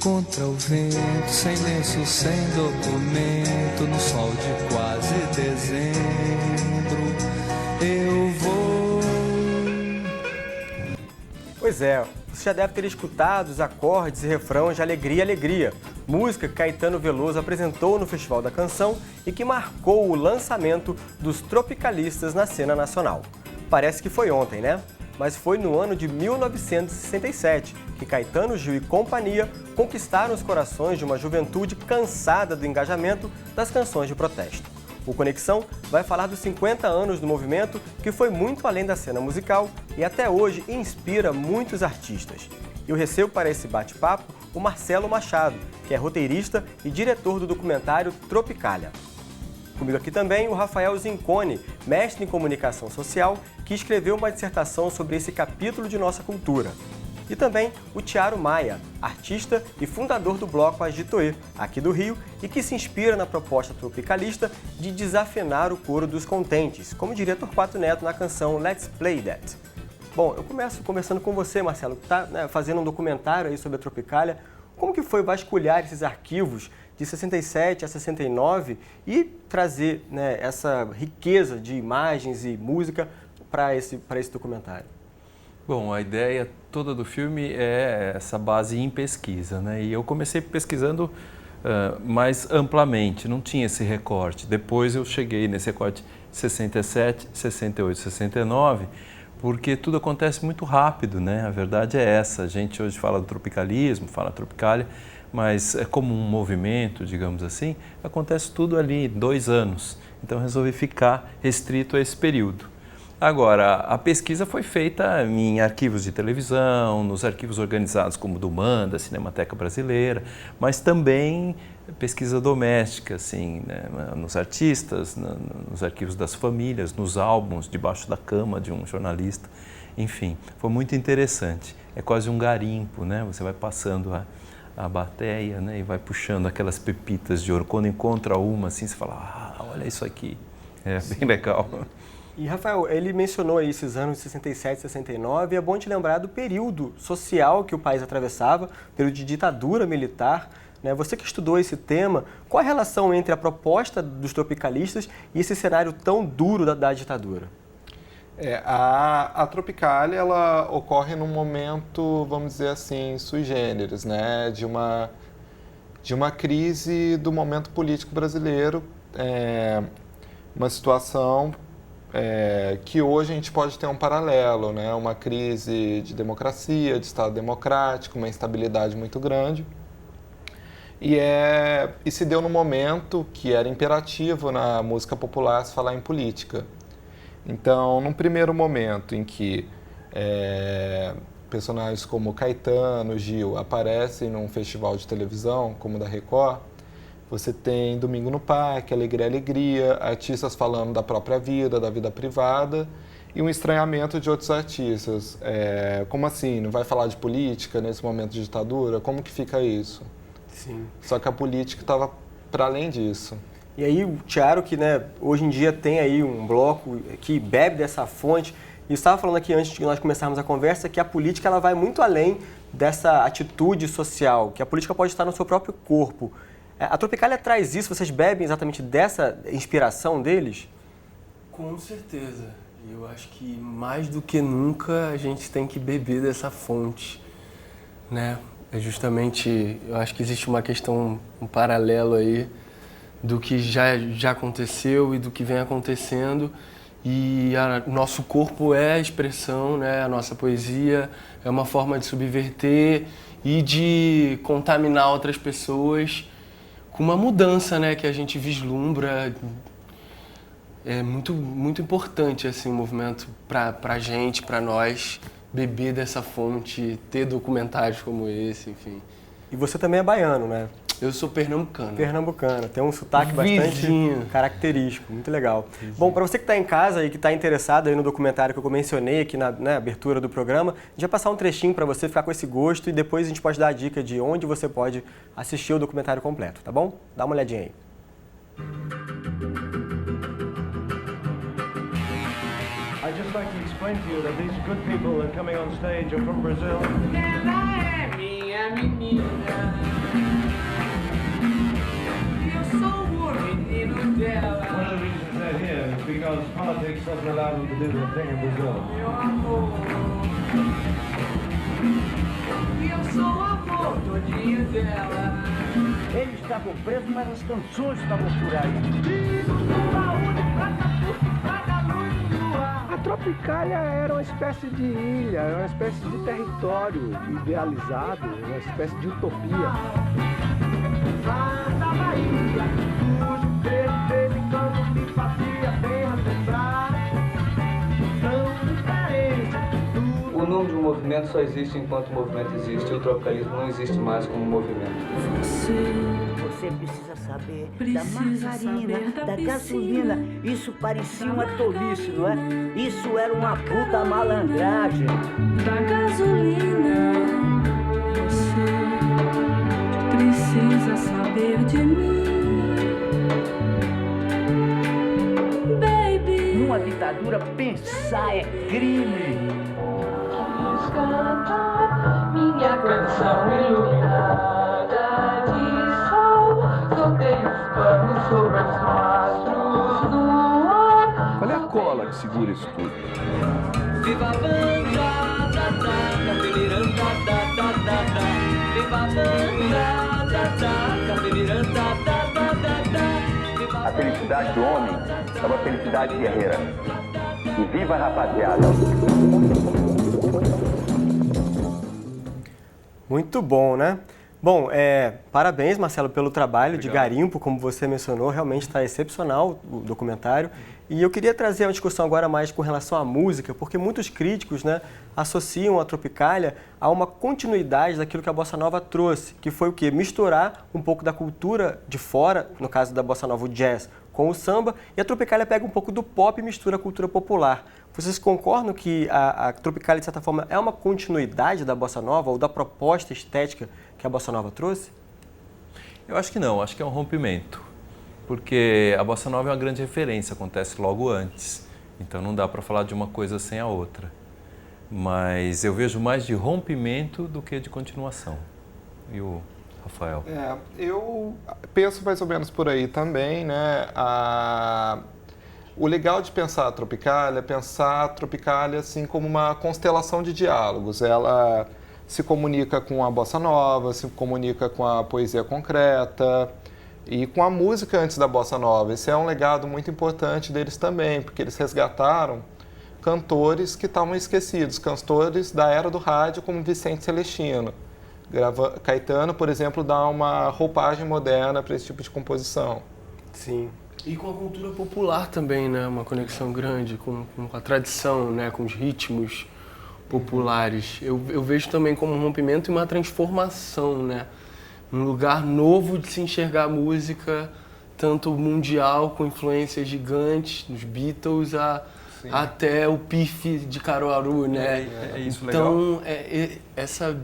contra o vento, sem lenço, sem documento, no sol de quase dezembro, eu vou. Pois é, você já deve ter escutado os acordes e refrões de Alegria, Alegria, música que Caetano Veloso apresentou no Festival da Canção e que marcou o lançamento dos Tropicalistas na cena nacional. Parece que foi ontem, né? Mas foi no ano de 1967 que Caetano, Gil e companhia conquistaram os corações de uma juventude cansada do engajamento das canções de protesto. O Conexão vai falar dos 50 anos do movimento, que foi muito além da cena musical e até hoje inspira muitos artistas. Eu recebo para esse bate-papo o Marcelo Machado, que é roteirista e diretor do documentário Tropicália. Comigo aqui também o Rafael Zincone, mestre em comunicação social, que escreveu uma dissertação sobre esse capítulo de nossa cultura. E também o Tiago Maia, artista e fundador do bloco Agitoê, aqui do Rio, e que se inspira na proposta tropicalista de desafinar o coro dos contentes, como diria Torquato Neto na canção Let's Play That. Bom, eu começo conversando com você, Marcelo, que está fazendo um documentário aí sobre a Tropicália. Como que foi vasculhar esses arquivos de 67 a 69 e trazer, né, essa riqueza de imagens e música para esse documentário? Bom, a ideia toda do filme é essa base em pesquisa, né? E eu comecei pesquisando mais amplamente, não tinha esse recorte. Depois eu cheguei nesse recorte 67, 68, 69, porque tudo acontece muito rápido, né? A verdade é essa. A gente hoje fala do tropicalismo, fala Tropicália, mas é como um movimento, digamos assim, acontece tudo ali em 2 anos. Então resolvi ficar restrito a esse período. Agora, a pesquisa foi feita em arquivos de televisão, nos arquivos organizados como do Manda, Cinemateca Brasileira, mas também pesquisa doméstica, assim, né, nos artistas, nos arquivos das famílias, nos álbuns, debaixo da cama de um jornalista. Enfim, foi muito interessante. É quase um garimpo, né? Você vai passando a bateia, né, e vai puxando aquelas pepitas de ouro. Quando encontra uma, assim, você fala, olha isso aqui. É bem legal. E, Rafael, ele mencionou aí esses anos de 67, 69, e é bom te lembrar do período social que o país atravessava, período de ditadura militar, né? Você que estudou esse tema, qual a relação entre a proposta dos tropicalistas e esse cenário tão duro da ditadura? A Tropicália, ela ocorre num momento, vamos dizer assim, sui generis, né? De uma crise do momento político brasileiro, uma situação que hoje a gente pode ter um paralelo, né? Uma crise de democracia, de Estado democrático, uma instabilidade muito grande. E se deu num momento que era imperativo na música popular se falar em política. Então, num primeiro momento em que personagens como Caetano, Gil aparecem num festival de televisão, como o da Record, você tem Domingo no Parque, Alegria, Alegria, artistas falando da própria vida, da vida privada, e um estranhamento de outros artistas. Como assim? Não vai falar de política nesse momento de ditadura? Como que fica isso? Sim. Só que a política estava para além disso. E aí o Tiago, que, né, hoje em dia tem aí um bloco que bebe dessa fonte, e eu estava falando aqui antes de nós começarmos a conversa que a política ela vai muito além dessa atitude social, que a política pode estar no seu próprio corpo. A Tropicália traz isso, vocês bebem exatamente dessa inspiração deles? Com certeza. Eu acho que mais do que nunca a gente tem que beber dessa fonte, né? É justamente, eu acho que existe uma questão, um paralelo aí do que já aconteceu e do que vem acontecendo, e o nosso corpo é a expressão, né? A nossa poesia é uma forma de subverter e de contaminar outras pessoas com uma mudança, né, que a gente vislumbra. É muito importante assim, o movimento pra gente, pra nós, beber dessa fonte, ter documentários como esse, enfim. E você também é baiano, né? Eu sou pernambucano. Pernambucano, tem um sotaque Vizinho. bastante característico, muito legal. Vizinho. Bom, para você que está em casa e que está interessado aí no documentário que eu mencionei aqui na abertura do programa, a gente vai passar um trechinho para você ficar com esse gosto e depois a gente pode dar a dica de onde você pode assistir o documentário completo, tá bom? Dá uma olhadinha aí. I'd just like to explain to you that these good people that are coming on stage are from Brazil. Ela é minha menina. because politics doesn't allow them to do their thing in Brazil. Meu amor, e eu sou o amor todinho dela. Eles estavam presos, mas as canções estavam por aí. A Tropicália era uma espécie de ilha, era uma espécie de território idealizado, uma espécie de utopia. Lá da Bahia, cujo verde quando me fazia bem lembrar. Tão diferente. O nome de um movimento só existe enquanto o movimento existe. O tropicalismo não existe mais como movimento. Você precisa saber da margarina, da gasolina. Isso parecia uma tolice, não é? Isso era uma puta malandragem. Da gasolina, você precisa saber de mim, baby. Numa ditadura, pensar é crime. Cantar minha canção iluminada de sol. Soltei os panos sobre os mastros no ar. Qual é a cola que segura isso tudo? Viva a banda, da, da, cabeliranta, da, da, da, da. Viva a banda, da, da, cabeliranta, da, da, da, da. A felicidade do homem é uma felicidade guerreira. E viva, rapaziada! Muito bom, né? Bom, parabéns, Marcelo, pelo trabalho de garimpo, como você mencionou, realmente está excepcional o documentário. E eu queria trazer uma discussão agora mais com relação à música, porque muitos críticos, né, associam a Tropicália a uma continuidade daquilo que a Bossa Nova trouxe, que foi o quê? Misturar um pouco da cultura de fora, no caso da Bossa Nova, o jazz, com o samba, e a Tropicália pega um pouco do pop e mistura a cultura popular. Vocês concordam que a Tropicália, de certa forma, é uma continuidade da Bossa Nova ou da proposta estética que a Bossa Nova trouxe? Eu acho que não, acho que é um rompimento, porque a Bossa Nova é uma grande referência, acontece logo antes, então não dá para falar de uma coisa sem a outra. Mas eu vejo mais de rompimento do que de continuação. E o Rafael? Eu penso mais ou menos por aí também, né? O legal de pensar a Tropicália assim como uma constelação de diálogos. Ela se comunica com a bossa nova, se comunica com a poesia concreta e com a música antes da bossa nova. Esse é um legado muito importante deles também, porque eles resgataram cantores que estavam esquecidos, cantores da era do rádio como Vicente Celestino. Caetano, por exemplo, dá uma roupagem moderna para esse tipo de composição. Sim. E com a cultura popular também, né? Uma conexão grande com a tradição, né? Com os ritmos populares. Eu vejo também como um rompimento e uma transformação, né? Um lugar novo de se enxergar a música, tanto mundial, com influências gigantes, dos Beatles, até o Pife de Caruaru, né? É isso, legal. Então, essa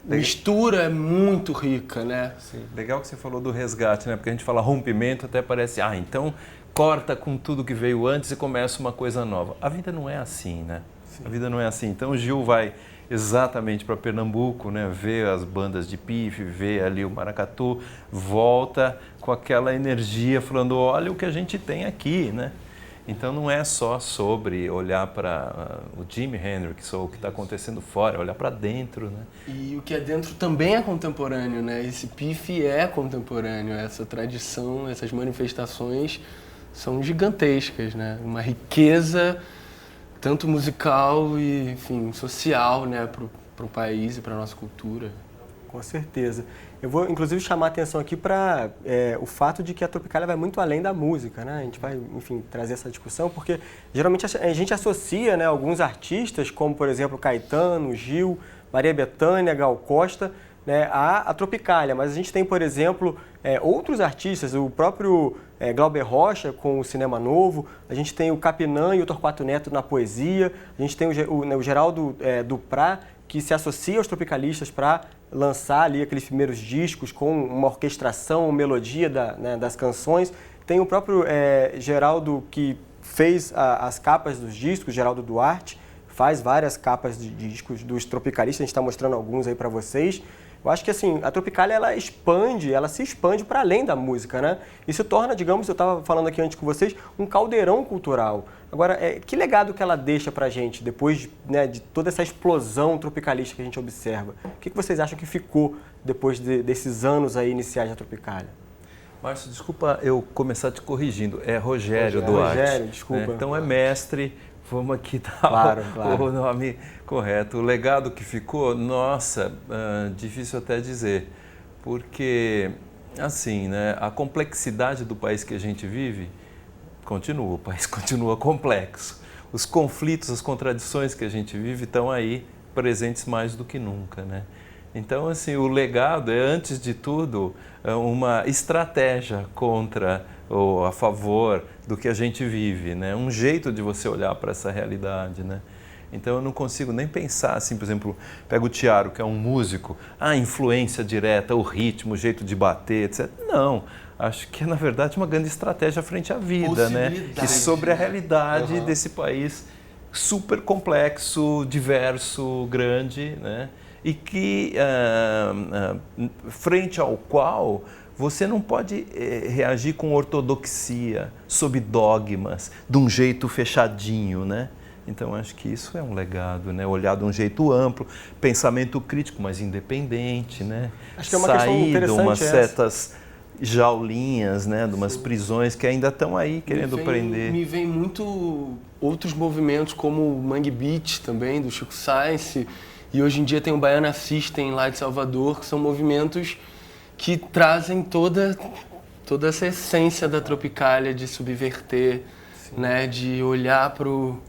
mistura é muito rica, né? Sim. Legal que você falou do resgate, né? Porque a gente fala rompimento, até parece, então corta com tudo que veio antes e começa uma coisa nova. A vida não é assim, né? Sim. A vida não é assim. Então o Gil vai exatamente para Pernambuco, né? Vê as bandas de pife, vê ali o maracatu, volta com aquela energia falando, olha o que a gente tem aqui, né? Então não é só sobre olhar para o Jimi Hendrix ou o que está acontecendo fora, é olhar para dentro, né? E o que é dentro também é contemporâneo, né? Esse pife é contemporâneo, essa tradição, essas manifestações são gigantescas, né? Uma riqueza tanto musical e, enfim, social, né, para o país e para a nossa cultura. Com certeza. Eu vou, inclusive, chamar a atenção aqui para o fato de que a Tropicália vai muito além da música, né? A gente vai, enfim, trazer essa discussão, porque geralmente a gente associa, né, alguns artistas, como, por exemplo, Caetano, Gil, Maria Bethânia, Gal Costa, né, a Tropicália. Mas a gente tem, por exemplo, outros artistas, o próprio Glauber Rocha com o Cinema Novo, a gente tem o Capinã e o Torquato Neto na poesia, a gente tem o Geraldo Duprá, que se associa aos tropicalistas para lançar ali aqueles primeiros discos com uma orquestração, melodia das canções. Tem o próprio Geraldo que fez as capas dos discos, Geraldo Duarte, faz várias capas de discos dos tropicalistas, a gente está mostrando alguns aí para vocês. Eu acho que assim, a Tropicália ela se expande para além da música, né? E se torna, digamos, eu estava falando aqui antes com vocês, um caldeirão cultural. Agora, que legado que ela deixa para a gente depois de toda essa explosão tropicalista que a gente observa? O que vocês acham que ficou depois desses anos aí iniciais da Tropicália? Márcio, desculpa eu começar te corrigindo, é Rogério Duarte. Rogério, desculpa. Então é mestre, vamos aqui dar o nome correto. O legado que ficou, nossa, difícil até dizer, porque assim, né, a complexidade do país que a gente vive continua, o país continua complexo. Os conflitos, as contradições que a gente vive estão aí presentes mais do que nunca, né? Então, assim, o legado é, antes de tudo, uma estratégia contra ou a favor do que a gente vive, né? Um jeito de você olhar para essa realidade, né? Então, eu não consigo nem pensar, assim, por exemplo, pega o Thiago, que é um músico, a influência direta, o ritmo, o jeito de bater, etc. Não, acho que é, na verdade, uma grande estratégia frente à vida, né? E sobre a realidade desse país super complexo, diverso, grande, né? E que, frente ao qual você não pode reagir com ortodoxia, sob dogmas, de um jeito fechadinho, né? Então, acho que isso é um legado, né? Olhar de um jeito amplo, pensamento crítico, mas independente, né? Acho que é uma questão interessante de umas certas jaulinhas, né? De umas prisões que ainda estão aí querendo prender. Me vem muito outros movimentos, como o Mangue Beat também, do Chico Science. E hoje em dia tem o Baiana System lá de Salvador, que são movimentos que trazem toda essa essência da Tropicália de subverter, né, de olhar para o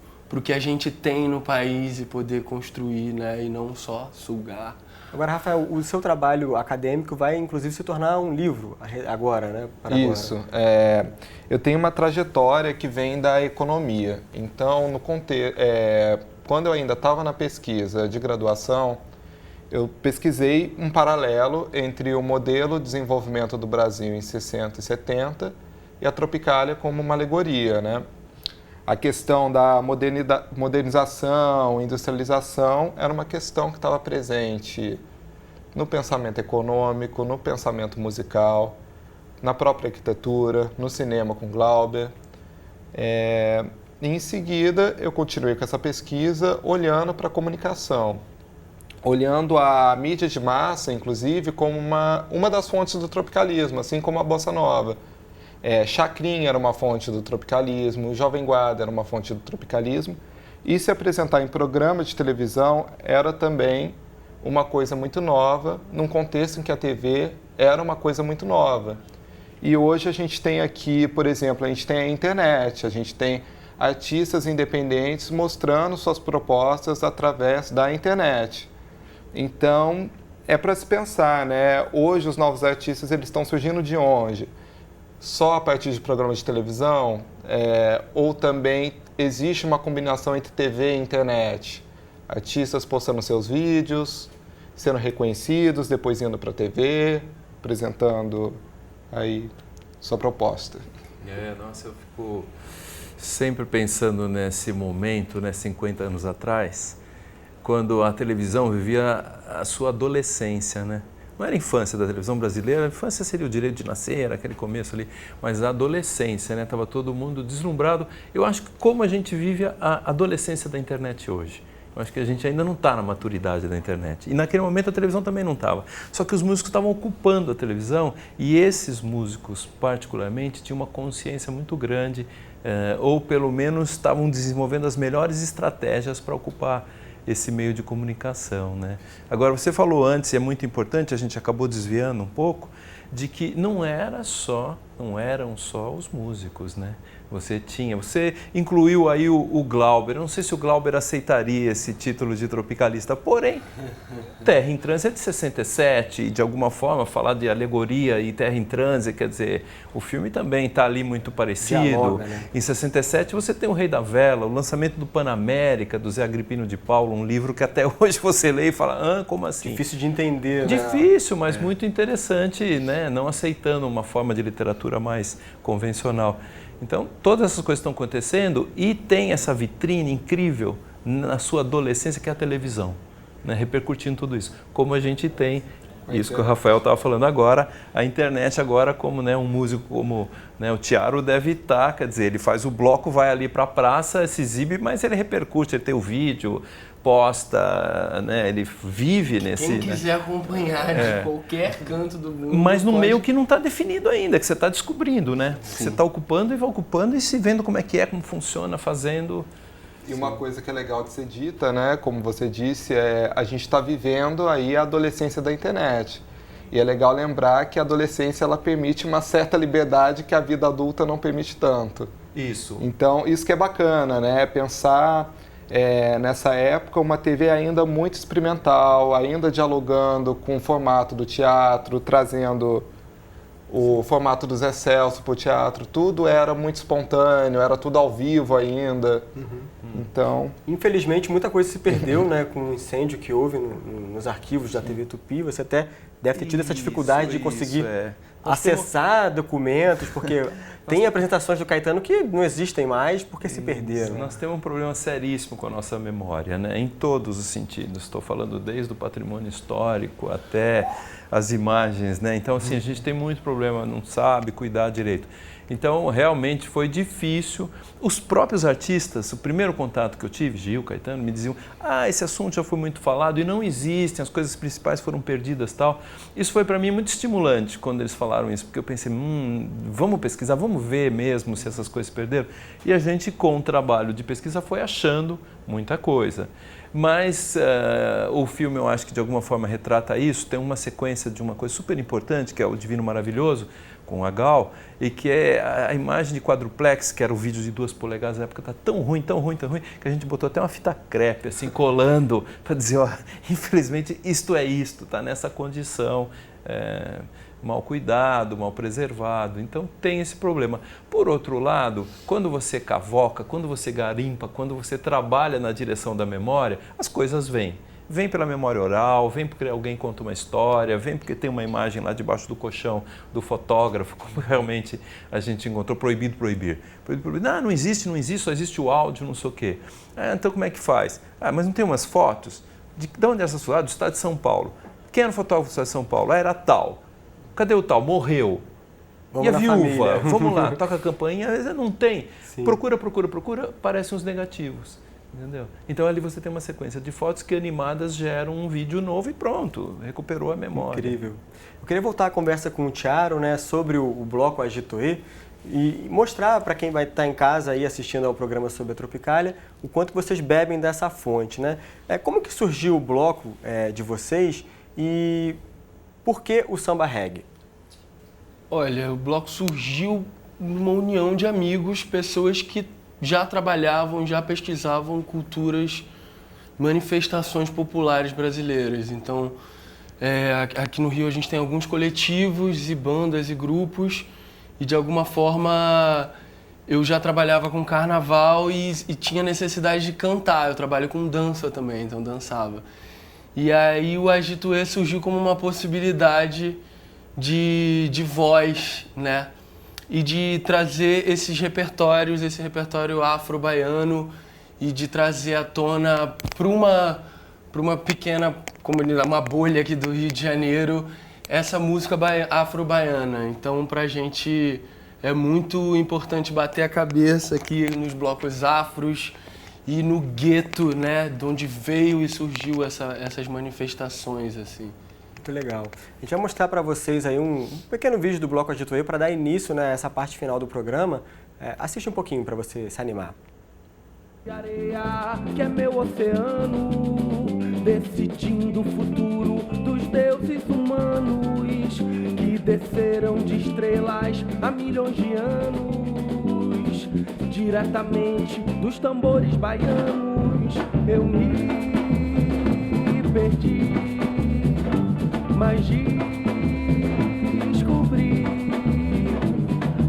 que a gente tem no país e poder construir, né, e não só sugar. Agora, Rafael, o seu trabalho acadêmico vai, inclusive, se tornar um livro agora, né? Isso. Eu tenho uma trajetória que vem da economia. Então, no contexto... Quando eu ainda estava na pesquisa de graduação, eu pesquisei um paralelo entre o modelo de desenvolvimento do Brasil em 60 e 70 e a Tropicália como uma alegoria, né? A questão da modernização, industrialização, era uma questão que estava presente no pensamento econômico, no pensamento musical, na própria arquitetura, no cinema com Glauber. Em seguida, eu continuei com essa pesquisa olhando para a comunicação, olhando a mídia de massa, inclusive, como uma das fontes do tropicalismo, assim como a bossa nova. Chacrinha era uma fonte do tropicalismo, Jovem Guarda era uma fonte do tropicalismo, e se apresentar em programa de televisão era também uma coisa muito nova, num contexto em que a TV era uma coisa muito nova. E hoje a gente tem aqui, por exemplo, a gente tem a internet, a gente tem artistas independentes mostrando suas propostas através da internet. Então, é para se pensar, né? Hoje os novos artistas eles estão surgindo de onde? Só a partir de programas de televisão? Ou também existe uma combinação entre TV e internet? Artistas postando seus vídeos, sendo reconhecidos, depois indo para a TV, apresentando aí sua proposta. Nossa, eu fico sempre pensando nesse momento, né, 50 anos atrás, quando a televisão vivia a sua adolescência, né? Não era a infância da televisão brasileira, a infância seria o direito de nascer, aquele começo ali, mas a adolescência, né? Estava todo mundo deslumbrado. Eu acho que como a gente vive a adolescência da internet hoje. Eu acho que a gente ainda não está na maturidade da internet. E naquele momento a televisão também não estava. Só que os músicos estavam ocupando a televisão e esses músicos, particularmente, tinham uma consciência muito grande, ou pelo menos estavam desenvolvendo as melhores estratégias para ocupar esse meio de comunicação, né? Agora, você falou antes, e é muito importante, a gente acabou desviando um pouco, de que não eram só os músicos, né? Você incluiu aí o Glauber. Eu não sei se o Glauber aceitaria esse título de tropicalista, porém, Terra em Transe é de 67 e, de alguma forma, falar de alegoria e Terra em Transe, quer dizer, o filme também está ali muito parecido. Dialoga, né? Em 67 você tem o Rei da Vela, o lançamento do Panamérica, do Zé Agripino de Paulo, um livro que até hoje você lê e fala, como assim? Difícil de entender, né? Difícil, mas muito interessante, né? Não aceitando uma forma de literatura mais convencional. Então, todas essas coisas estão acontecendo e tem essa vitrine incrível na sua adolescência que é a televisão, né? Repercutindo tudo isso, como a gente tem Isso que o Rafael estava falando agora, a internet agora, como um músico como o Thiaro deve estar, quer dizer, ele faz o bloco, vai ali para a praça, se exibe, mas ele repercute, ele tem o vídeo, posta, ele vive nesse... Quem quiser acompanhar de qualquer canto do mundo. Mas no meio que não está definido ainda, que você está descobrindo, né? Você está ocupando e se vendo como é que como funciona, fazendo... E uma coisa que é legal de ser dita, né, como você disse, a gente está vivendo aí a adolescência da internet. E é legal lembrar que a adolescência ela permite uma certa liberdade que a vida adulta não permite tanto. Isso. Então, isso que é bacana, né? Pensar nessa época uma TV ainda muito experimental, ainda dialogando com o formato do teatro, trazendo o formato do Zé Celso para o teatro, tudo era muito espontâneo, era tudo ao vivo ainda. Então... Infelizmente, muita coisa se perdeu, né, com o incêndio que houve nos arquivos da TV Tupi. Você até deve ter tido essa dificuldade de conseguir acessar documentos, porque tem apresentações do Caetano que não existem mais porque se perderam. Nós temos um problema seríssimo com a nossa memória, né, em todos os sentidos. Estou falando desde o patrimônio histórico até as imagens, né? Então, assim, a gente tem muito problema, não sabe cuidar direito. Então, realmente foi difícil. Os próprios artistas, o primeiro contato que eu tive, Gil, Caetano, me diziam: esse assunto já foi muito falado e não existem, as coisas principais foram perdidas, tal. Isso foi para mim muito estimulante quando eles falaram isso, porque eu pensei, vamos pesquisar, vamos ver mesmo se essas coisas se perderam. E a gente, com o trabalho de pesquisa, foi achando muita coisa. Mas o filme, eu acho que de alguma forma retrata isso. Tem uma sequência de uma coisa super importante, que é o Divino Maravilhoso, com a Gal, e que é a imagem de quadruplex, que era o vídeo de 2 polegadas, na época está tão ruim, que a gente botou até uma fita crepe, assim, colando, para dizer, infelizmente, isto é isto, está nessa condição, mal cuidado, mal preservado, então tem esse problema. Por outro lado, quando você cavoca, quando você garimpa, quando você trabalha na direção da memória, as coisas vêm. Vem pela memória oral, vem porque alguém conta uma história, vem porque tem uma imagem lá debaixo do colchão do fotógrafo, como realmente a gente encontrou, proibido proibir. Não existe, só existe o áudio, não sei o quê. Então como é que faz? Mas não tem umas fotos? De onde é essas fotos? Do estado de São Paulo. Quem era o fotógrafo do estado de São Paulo? Era tal. Cadê o tal? Morreu. Vamos e a viúva? Família. Vamos lá, toca a campainha, às vezes não tem. Sim. Procura, aparecem os negativos. Entendeu? Então ali você tem uma sequência de fotos que animadas geram um vídeo novo e pronto, recuperou a memória. Incrível. Eu queria voltar à conversa com o Thiaro, né, sobre o bloco Agitoê e mostrar para quem vai estar em casa aí assistindo ao programa sobre a Tropicália o quanto vocês bebem dessa fonte, né? Como que surgiu o bloco de vocês e por que o samba reggae? Olha, o bloco surgiu numa união de amigos, pessoas que já trabalhavam, já pesquisavam culturas, manifestações populares brasileiras. Então, aqui no Rio a gente tem alguns coletivos e bandas e grupos e, de alguma forma, eu já trabalhava com carnaval e tinha necessidade de cantar. Eu trabalho com dança também, então dançava. E aí o Agitoê surgiu como uma possibilidade de voz, né? E de trazer esses repertórios, esse repertório afro-baiano e de trazer à tona para uma pequena comunidade, uma bolha aqui do Rio de Janeiro, essa música afro-baiana. Então, para a gente é muito importante bater a cabeça aqui nos blocos afros e no gueto, né, de onde veio e surgiu essas manifestações, assim. Muito legal. A gente vai mostrar para vocês aí um pequeno vídeo do Bloco Agitoê para dar início, né, a essa parte final do programa. Assiste um pouquinho para você se animar. Areia, que é meu oceano, decidindo o futuro dos deuses humanos que desceram de estrelas há milhões de anos, diretamente dos tambores baianos. Eu me perdi, mas descobri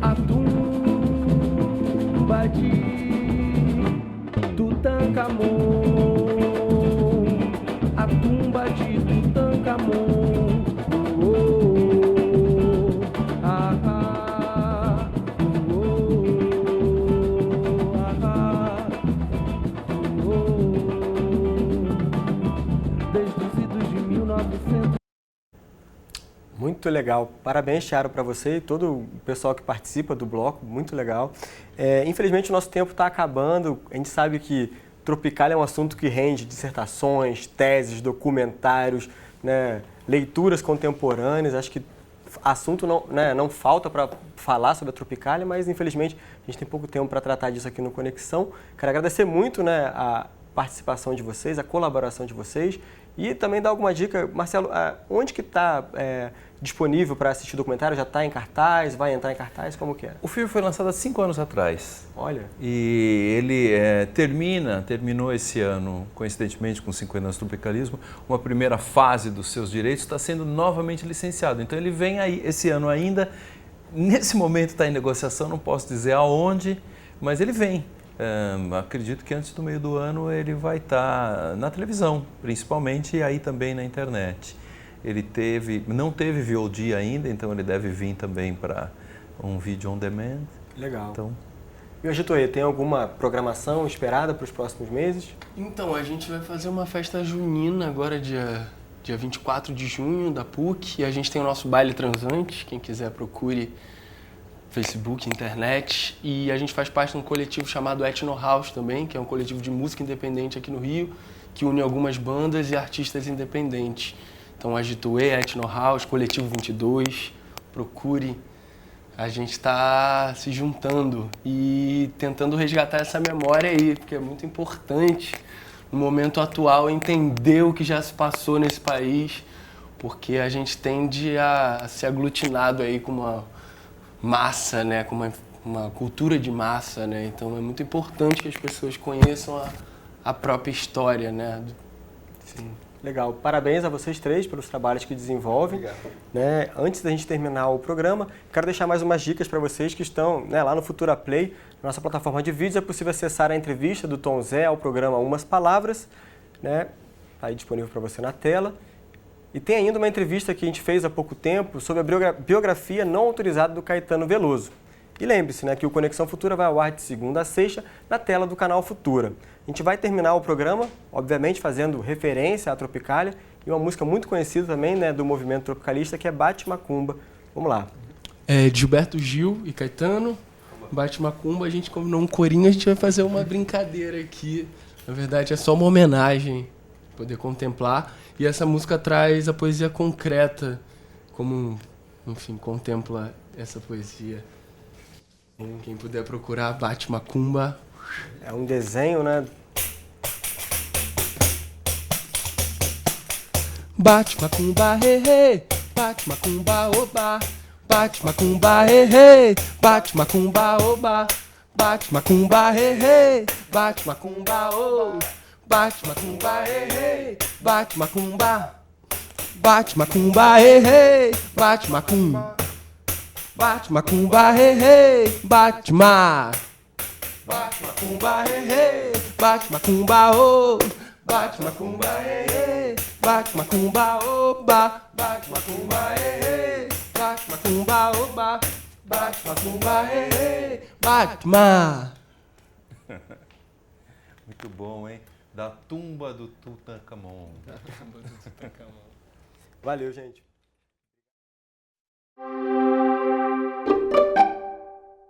a tumba de Tutankhamon, a tumba de Tutankhamon. Muito legal. Parabéns, Thiago, para você e todo o pessoal que participa do bloco. Muito legal. Infelizmente, o nosso tempo está acabando. A gente sabe que Tropicália é um assunto que rende dissertações, teses, documentários, né, leituras contemporâneas. Acho que assunto não falta para falar sobre a Tropicália, mas infelizmente a gente tem pouco tempo para tratar disso aqui no Conexão. Quero agradecer muito, né, a participação de vocês, a colaboração de vocês e também dar alguma dica. Marcelo, onde que está disponível para assistir o documentário? Já está em cartaz? Vai entrar em cartaz? Como que é? O filme foi lançado há 5 anos atrás. Olha. E ele terminou esse ano, coincidentemente com 50 anos do tropicalismo, uma primeira fase dos seus direitos, está sendo novamente licenciado. Então ele vem aí esse ano ainda, nesse momento está em negociação, não posso dizer aonde, mas ele vem. Acredito que antes do meio do ano ele vai estar na televisão, principalmente, e aí também na internet. Ele não teve VOD ainda, então ele deve vir também para um vídeo on demand. Legal. Então... E o Agitoê, tem alguma programação esperada para os próximos meses? Então, a gente vai fazer uma festa junina agora, dia 24 de junho, da PUC. E a gente tem o nosso baile transante, quem quiser procure Facebook, internet. E a gente faz parte de um coletivo chamado Etno House também, que é um coletivo de música independente aqui no Rio, que une algumas bandas e artistas independentes. Então, Agitoê, Etno House, Coletivo 22, procure. A gente está se juntando e tentando resgatar essa memória aí, porque é muito importante, no momento atual, entender o que já se passou nesse país, porque a gente tende a ser aglutinado aí com uma massa, né, com uma cultura de massa, né? Então é muito importante que as pessoas conheçam a própria história, né? Sim. Legal. Parabéns a vocês três pelos trabalhos que desenvolvem. Obrigado. Né? Antes da gente terminar o programa, quero deixar mais umas dicas para vocês que estão, né, lá no Futura Play, nossa plataforma de vídeos. É possível acessar a entrevista do Tom Zé ao programa Umas Palavras, né? Está aí disponível para você na tela. E tem ainda uma entrevista que a gente fez há pouco tempo sobre a biografia não autorizada do Caetano Veloso. E lembre-se, né, que o Conexão Futura vai ao ar de segunda a sexta na tela do canal Futura. A gente vai terminar o programa, obviamente, fazendo referência à Tropicália e uma música muito conhecida também, né, do movimento tropicalista, que é Bate Macumba. Vamos lá. Gilberto Gil e Caetano, Bate Macumba. A gente combinou um corinho, a gente vai fazer uma brincadeira aqui. Na verdade, é só uma homenagem, poder contemplar. E essa música traz a poesia concreta, como, enfim, contempla essa poesia. Quem puder procurar, Bate Macumba. É um desenho, né? Bate macumba, hey, hey. Bate macumba, oba. Bate macumba, hey, hey. Bate macumba, oba. Bate macumba, hey, hey. Bate macumba, oh. Bate macumba, hey, hey. Bate macumba. Bate macumba, hey, hey. Bate macumba. Bate macumba, hey, hey. Bate ma. Bate macumba, hey, hey. Bate macumba, oh. Bate macumba, hey, hey. Bate macumba, oba. Bate macumba, hey, hey. Bate macumba, oba. Bate macumba, hey, hey. Bate ma. Muito bom, hein? Da tumba do Tutankhamon. Valeu, gente.